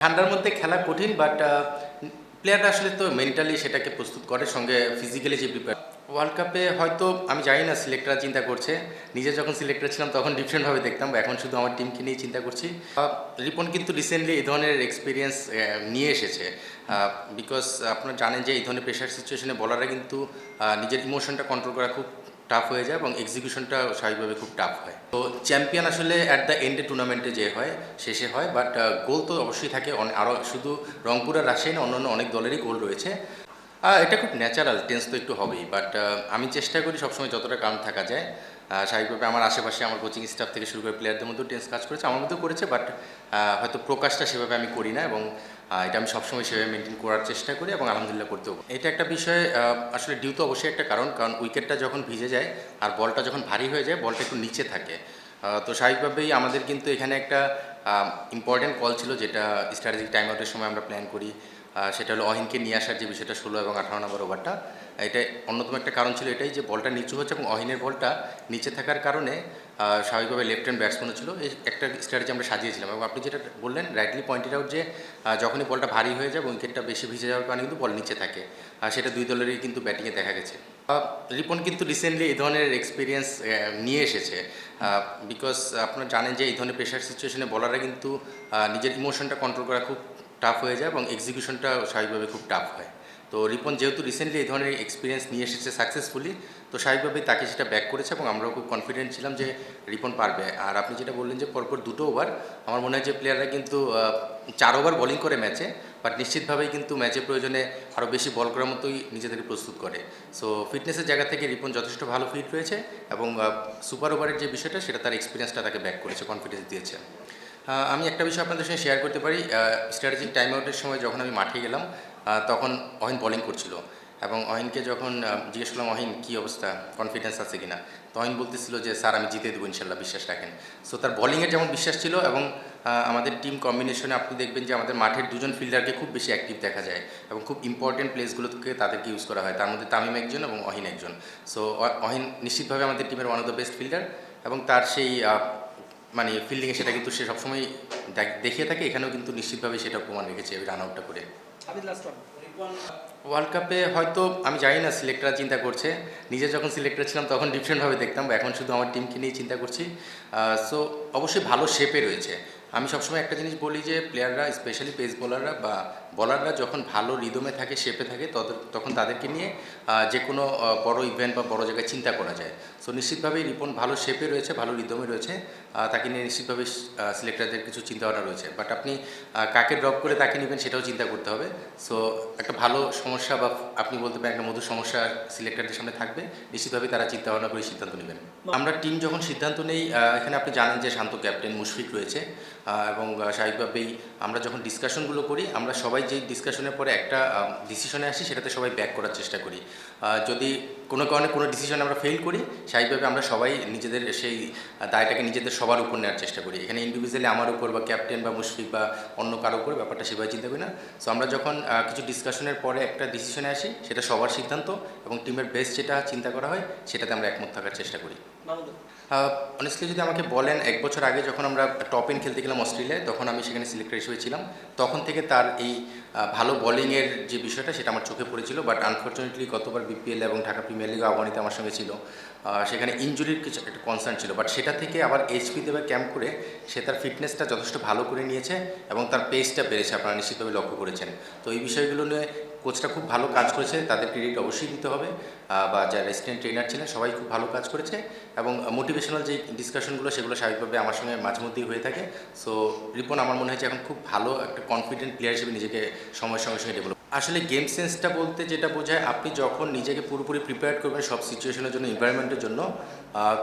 ঠান্ডার মধ্যে খেলা কঠিন বাট প্লেয়াররা আসলে তো মেন্টালি সেটাকে প্রস্তুত করে, সঙ্গে ফিজিক্যালি যে প্রিপেয়ার। ওয়ার্ল্ড কাপে হয়তো আমি জানি না সিলেক্টররা চিন্তা করছে, নিজে যখন সিলেক্টর ছিলাম তখন ডিফারেন্টভাবে দেখতাম, এখন শুধু আমার টিমকে নিয়ে চিন্তা করছি। রিপন কিন্তু রিসেন্টলি এই ধরনের এক্সপিরিয়েন্স নিয়ে এসেছে, বিকজ আপনারা জানেন যে এই ধরনের প্রেশার সিচুয়েশনে বলাররা কিন্তু নিজের ইমোশনটা কন্ট্রোল করা খুব টাফ হয়ে যায় এবং এক্সিকিউশনটা স্বাভাবিকভাবে খুব টাফ হয়। তো চ্যাম্পিয়ন আসলে অ্যাট দ্য এন্ডে টুর্নামেন্টে যে হয় শেষে হয়, বাট গোল তো অবশ্যই থাকে। আরও শুধু রংপুর আর রাজশাহী না, অন্যান্য অনেক দলেরই গোল রয়েছে। এটা খুব ন্যাচারাল, টেন্স তো একটু হবেই, বাট আমি চেষ্টা করি সবসময় যতটা কাম থাকা যায়। স্বাভাবিকভাবে আমার আশেপাশে আমার কোচিং স্টাফ থেকে শুরু করে প্লেয়ারদের মধ্যেও টেন্স কাজ করেছে, আমার মধ্যেও করেছে, বাট হয়তো প্রকাশটা সেভাবে আমি করি না, এবং এটা আমি সবসময় সেভাবে মেনটেন করার চেষ্টা করি এবং আলহামদুলিল্লাহ করতেও। এটা একটা বিষয়, আসলে ডিউ তো অবশ্যই একটা কারণ উইকেটটা যখন ভিজে যায় আর বলটা যখন ভারী হয়ে যায়, বলটা একটু নিচে থাকে। তো স্বাভাবিকভাবেই আমাদের কিন্তু এখানে একটা ইম্পর্টেন্ট কল ছিল, যেটা স্ট্র্যাটেজিক টাইম আউটের সময় আমরা প্ল্যান করি। সেটা হলো অহিনকে নিয়ে আসার যে বিষয়টা, 16 এবং 18 নম্বর ওভারটা। এটা অন্যতম একটা কারণ ছিল এটাই যে বলটা নিচু হচ্ছে এবং অহিনের বলটা নিচে থাকার কারণে স্বাভাবিকভাবে লেফট হ্যান্ড ব্যাটসম্যানও ছিল, এই একটা স্ট্র্যাটেজি আমরা সাজিয়েছিলাম। এবং আপনি যেটা বললেন রাইটলি পয়েন্টেড আউট, যে যখনই বলটা ভারী হয়ে যায় উইকেটটা বেশি ভিজে যাওয়ার কারণে কিন্তু বল নিচে থাকে, সেটা দুই দলেরই কিন্তু ব্যাটিংয়ে দেখা গেছে। রিপন কিন্তু রিসেন্টলি এই ধরনের এক্সপিরিয়েন্স নিয়ে এসেছে, বিকজ আপনারা জানেন যে এই ধরনের প্রেশার সিচুয়েশনে বলাররা কিন্তু নিজের ইমোশনটা কন্ট্রোল করা খুব টাফ হয়ে যায় এবং এক্সিকিউশনটা স্বাভাবিকভাবে খুব টাফ হয়। তো রিপন যেহেতু রিসেন্টলি এই ধরনের এক্সপিরিয়েন্স নিয়ে এসেছে সাকসেসফুলি, তো স্বাভাবিকভাবেই তাকে সেটা ব্যাক করেছে এবং আমরাও খুব কনফিডেন্ট ছিলাম যে রিপন পারবে। আর আপনি যেটা বললেন যে পরপর দুটো ওভার, আমার মনে হয় যে প্লেয়াররা কিন্তু 4 ওভার বোলিং করে ম্যাচে, বাট নিশ্চিতভাবেই কিন্তু ম্যাচের প্রয়োজনে আরও বেশি বল করার মতোই নিজেদেরকে প্রস্তুত করে। সো ফিটনেসের জায়গা থেকে রিপন যথেষ্ট ভালো ফিট রয়েছে এবং সুপার ওভারের যে বিষয়টা সেটা তার এক্সপিরিয়েন্সটা তাকে ব্যাক করেছে, কনফিডেন্স দিয়েছে। আমি একটা বিষয় আপনাদের সঙ্গে শেয়ার করতে পারি। স্ট্র্যাটেজিক টাইম আউটের সময় যখন আমি মাঠে গেলাম, তখন অহিন বোলিং করছিল এবং অহিনকে যখন জিজ্ঞেস করলাম অহিন কী অবস্থা, কনফিডেন্স আছে কিনা, তো অহিন বলতেছিল যে স্যার আমি জিতে দেবো ইনশাল্লাহ, বিশ্বাস রাখেন। সো তার বোলিংয়ের যেমন বিশ্বাস ছিল, এবং আমাদের টিম কম্বিনেশনে আপনি দেখবেন যে আমাদের মাঠের দুজন ফিল্ডারকে খুব বেশি অ্যাক্টিভ দেখা যায় এবং খুব ইম্পর্টেন্ট প্লেসগুলোকে তাদেরকে ইউজ করা হয়, তার মধ্যে তামিম একজন এবং অহিন একজন। সো অহিন নিশ্চিতভাবে আমাদের টিমের one of the best fielder, এবং তার সেই মানে ফিল্ডিংয়ে সেটা কিন্তু সে সবসময় দেখিয়ে থাকে, এখানেও কিন্তু নিশ্চিতভাবে সেটা প্রমাণ রেখেছে রান আউটটা করে। ওয়ার্ল্ড কাপে হয়তো আমি জানি না সিলেক্টররা চিন্তা করছে, নিজে যখন সিলেক্টর ছিলাম তখন ডিফারেন্টভাবে দেখতাম, এখন শুধু আমার টিমকে নিয়ে চিন্তা করছি। সো অবশ্যই ভালো শেপে রয়েছে। আমি সবসময় একটা জিনিস বলি যে প্লেয়াররা, স্পেশালি পেস বোলাররা বা বলাররা যখন ভালো রিদমে থাকে, শেপে থাকে, তখন তাদেরকে নিয়ে যে কোনো বড় ইভেন্ট বা বড় জায়গায় চিন্তা করা যায়। সো নিশ্চিতভাবেই রিপন ভালো শেপে রয়েছে, ভালো রিদমে রয়েছে, তাকে নিয়ে নিশ্চিতভাবে সিলেক্টরদের কিছু চিন্তাভাবনা রয়েছে। বাট আপনি কাকে ড্রপ করে তাকে নেবেন সেটাও চিন্তা করতে হবে। সো একটা ভালো সমস্যা বা আপনি বলতে পারেন একটা মধুর সমস্যা সিলেক্টরদের সামনে থাকবে, নিশ্চিতভাবে তারা চিন্তা ভাবনা করে সিদ্ধান্ত নেবেন। আমরা টিম যখন সিদ্ধান্ত নেই, এখানে আপনি জানেন যে শান্ত ক্যাপ্টেন, মুশফিক রয়েছে, এবং স্বাভাবিকভাবেই আমরা যখন ডিসকাশনগুলো করি, আমরা সবাই যেই ডিসকাশনের পরে একটা ডিসিশনে আসি সেটাতে সবাই ব্যাক করার চেষ্টা করি। যদি কোনো কারণে কোনো ডিসিশন আমরা ফেল করি, স্বাভাবিকভাবে আমরা সবাই নিজেদের সেই দায়টাকে নিজেদের সবার উপর নেওয়ার চেষ্টা করি। এখানে ইন্ডিভিজুয়ালি আমার উপর বা ক্যাপ্টেন বা মুশফিক বা অন্য কারো উপর ব্যাপারটা সেভাবে চিন্তা করি না। সো আমরা যখন কিছু ডিসকাশনের পরে একটা ডিসিশনে আসি, সেটা সবার সিদ্ধান্ত এবং টিমের বেস্ট যেটা চিন্তা করা হয় সেটাতে আমরা একমত থাকার চেষ্টা করি। অনেস্টলি যদি আমাকে বলেন, 1 বছর আগে যখন আমরা টপ 10 খেলতে গেলাম অস্ট্রেলিয়ায়, তখন আমি সেখানে সিলেক্টর হিসেবে ছিলাম। তখন থেকে তার এই ভালো বোলিংয়ের যে বিষয়টা সেটা আমার চোখে পড়েছিল, বাট আনফর্চুনেটলি গতবার বিপিএল এবং ঢাকা প্রিমিয়ার লিগ আহ্বানিতে আমার সঙ্গে ছিল, সেখানে ইনজুরির কিছু একটা কনসার্ন ছিল, বাট সেটা থেকে আবার এইচপি দেবে ক্যাম্প করে সে তার ফিটনেসটা যথেষ্ট ভালো করে নিয়েছে এবং তার পেসটা বেড়েছে, আপনারা নিশ্চিতভাবে লক্ষ্য করেছেন। তো এই বিষয়গুলো নিয়ে কোচটা খুব ভালো কাজ করেছে, তাদের ক্রেডিট অবশ্যই দিতে হবে, বা যারা রেসিডেন্ট ট্রেনার ছিলেন সবাই খুব ভালো কাজ করেছে, এবং মোটিভেশনাল যে ডিসকাশনগুলো সেগুলো স্বাভাবিকভাবে আমার সঙ্গে মাঝে মধ্যেই হয়ে থাকে। সো রিপন আমার মনে হয়েছে এখন খুব ভালো একটা কনফিডেন্ট প্লেয়ার হিসেবে নিজেকে সময়ের সঙ্গে সঙ্গে ডেভেলপ। আসলে গেম সেন্সটা বলতে যেটা বোঝায়, আপনি যখন নিজেকে পুরোপুরি প্রিপেয়ার করবেন সব সিচুয়েশনের জন্য, এনভায়রনমেন্টের জন্য,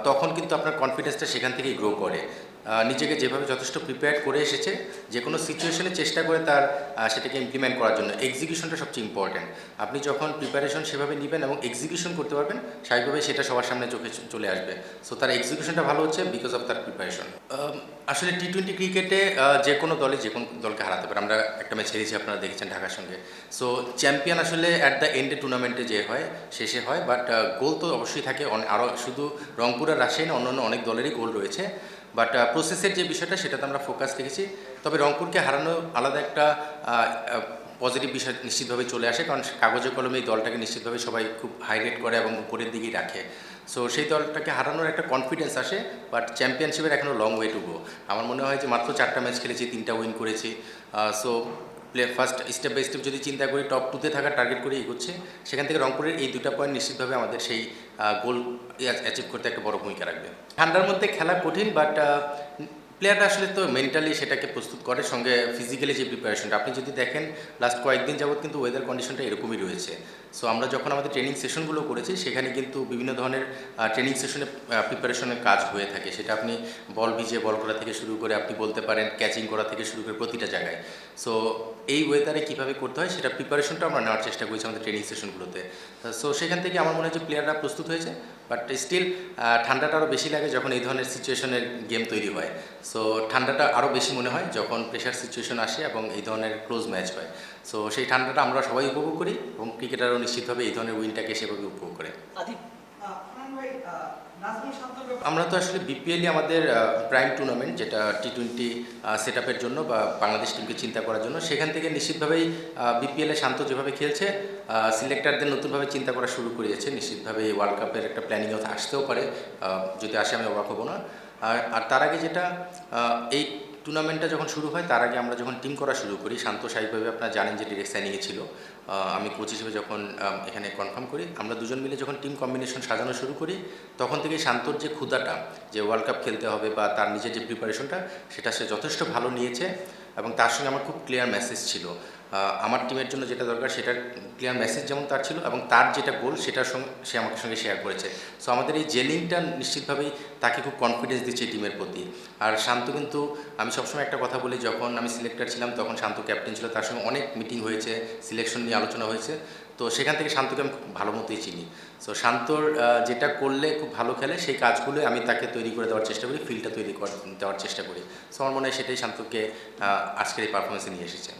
তখন কিন্তু আপনার কনফিডেন্সটা সেখান থেকেই গ্রো করে। নিজেকে যেভাবে যথেষ্ট প্রিপেয়ার করে এসেছে, যে কোনো সিচুয়েশনে চেষ্টা করে তার সেটাকে ইমপ্লিমেন্ট করার জন্য এক্সিকিউশনটা সবচেয়ে ইম্পর্ট্যান্ট। আপনি যখন প্রিপারেশন সেভাবে নেবেন এবং এক্সিকিউশন করতে পারবেন, স্বাভাবিকভাবে সেটা সবার সামনে চোখে চলে আসবে। সো তার এক্সিকিউশনটা ভালো হচ্ছে বিকজ অফ তার প্রিপারেশন। আসলে টি-20 ক্রিকেটে যে কোনো দলকে হারাতে পারে। আমরা একটা ম্যাচ হেরেছি, আপনারা দেখেছেন ঢাকার সঙ্গে। সো চ্যাম্পিয়ন আসলে অ্যাট দ্য এন্ডে টুর্নামেন্টে যে হয় শেষে হয়, বাট গোল তো অবশ্যই থাকে। আরও শুধু রংপুর আর রাজশাহী না, অন্যান্য অনেক দলেরই গোল রয়েছে, বাট প্রসেসের যে বিষয়টা সেটাতে আমরা ফোকাস রেখেছি। তবে রংপুরকে হারানো আলাদা একটা পজিটিভ বিষয় নিশ্চিতভাবে চলে আসে, কারণ কাগজে কলমে এই দলটাকে নিশ্চিতভাবে সবাই খুব হাই রেট করে এবং উপরের দিকেই রাখে। সো সেই দলটাকে হারানোর একটা কনফিডেন্স আসে, বাট চ্যাম্পিয়নশিপের এখনও লং ওয়ে টু গো। আমার মনে হয় যে মাত্র 4টা ম্যাচ খেলেছি, 3টা উইন করেছি। So first step by step যদি চিন্তা করি, টপ 2-তে থাকার টার্গেট করে এগোচ্ছে, সেখান থেকে রংপুরের এই 2টা পয়েন্ট নিশ্চিতভাবে আমাদের সেই গোল অ্যাচিভ করতে একটা বড় ভূমিকা রাখবে। ঠান্ডার মধ্যে খেলা কঠিন, বাট প্লেয়াররা আসলে তো মেন্টালি সেটাকে প্রস্তুত করে, সঙ্গে ফিজিক্যালি যে প্রিপারেশনটা আপনি যদি দেখেন লাস্ট কয়েকদিন যাবৎ কিন্তু ওয়েদার কন্ডিশনটা এরকমই রয়েছে। সো আমরা যখন আমাদের ট্রেনিং সেশনগুলো করেছি, সেখানে কিন্তু বিভিন্ন ধরনের ট্রেনিং সেশনে প্রিপারেশনের কাজ হয়ে থাকে। সেটা আপনি বল ভিজিয়ে বল করা থেকে শুরু করে আপনি বলতে পারেন ক্যাচিং করা থেকে শুরু করে প্রতিটা জায়গায়। সো এই ওয়েদারে কীভাবে করতে হয় সেটা প্রিপারেশনটা আমরা নেওয়ার চেষ্টা করেছি আমাদের ট্রেনিং সেশনগুলোতে। সো সেখান থেকে আমার মনে হয় যে প্লেয়াররা প্রস্তুত হয়েছে, বাট স্টিল ঠান্ডাটা আরও বেশি লাগে যখন এই ধরনের সিচুয়েশনের গেম তৈরি হয়। সো ঠান্ডাটা আরও বেশি মনে হয় যখন প্রেশার সিচুয়েশন আসে এবং এই ধরনের ক্লোজ ম্যাচ হয়। সো সেই ঠান্ডাটা আমরা সবাই উপভোগ করি এবং ক্রিকেটারও নিশ্চিতভাবে এই ধরনের উইনটাকে সেভাবে উপভোগ করে। আমরা তো আসলে বিপিএলই আমাদের প্রাইম টুর্নামেন্ট, যেটা টি-20 সেট আপের জন্য বা বাংলাদেশ টিমকে চিন্তা করার জন্য। সেখান থেকে নিশ্চিতভাবেই বিপিএলে শান্ত যেভাবে খেলছে, সিলেক্টরদের নতুনভাবে চিন্তা করা শুরু করিয়েছে। নিশ্চিতভাবে এই ওয়ার্ল্ড কাপের একটা প্ল্যানিংও আসতেও পারে, যদি আসে আমি অবাক হব না। আর তার আগে যেটা, এই টুর্নামেন্টটা যখন শুরু হয় তার আগে আমরা যখন টিম করা শুরু করি, শান্ত স্বাভাবিকভাবে আপনারা জানেন যে ডিরেক্ট সাইনিংয়ে ছিল। আমি কোচ হিসেবে যখন এখানে কনফার্ম করি, আমরা দুজন মিলে যখন টিম কম্বিনেশন সাজানো শুরু করি, তখন থেকেই শান্তর যে ক্ষুধাটা যে ওয়ার্ল্ড কাপ খেলতে হবে বা তার নিজের যে প্রিপারেশনটা, সেটা সে যথেষ্ট ভালো নিয়েছে। এবং তার সঙ্গে আমার খুব ক্লিয়ার মেসেজ ছিল, আমার টিমের জন্য যেটা দরকার সেটার ক্লিয়ার মেসেজ যেমন তার ছিল, এবং তার যেটা গোল সেটার সঙ্গে সে আমাকে সঙ্গে শেয়ার করেছে। সো আমাদের এই জেলিংটা নিশ্চিতভাবেই তাকে খুব কনফিডেন্স দিচ্ছে টিমের প্রতি। আর শান্ত কিন্তু, আমি সবসময় একটা কথা বলি, যখন আমি সিলেক্টর ছিলাম তখন শান্ত ক্যাপ্টেন ছিল, তার সঙ্গে অনেক মিটিং হয়েছে, সিলেকশন নিয়ে আলোচনা হয়েছে। তো সেখান থেকে শান্তকে আমি খুব ভালো মতোই চিনি। সো শান্তর যেটা করলে খুব ভালো খেলে সেই কাজগুলো আমি তাকে তৈরি করে দেওয়ার চেষ্টা করি, ফিল্ডটা তৈরি করে দেওয়ার চেষ্টা করি। সো আমার মনে হয় সেটাই শান্তকে আজকের এই পারফরমেন্সে নিয়ে এসেছে।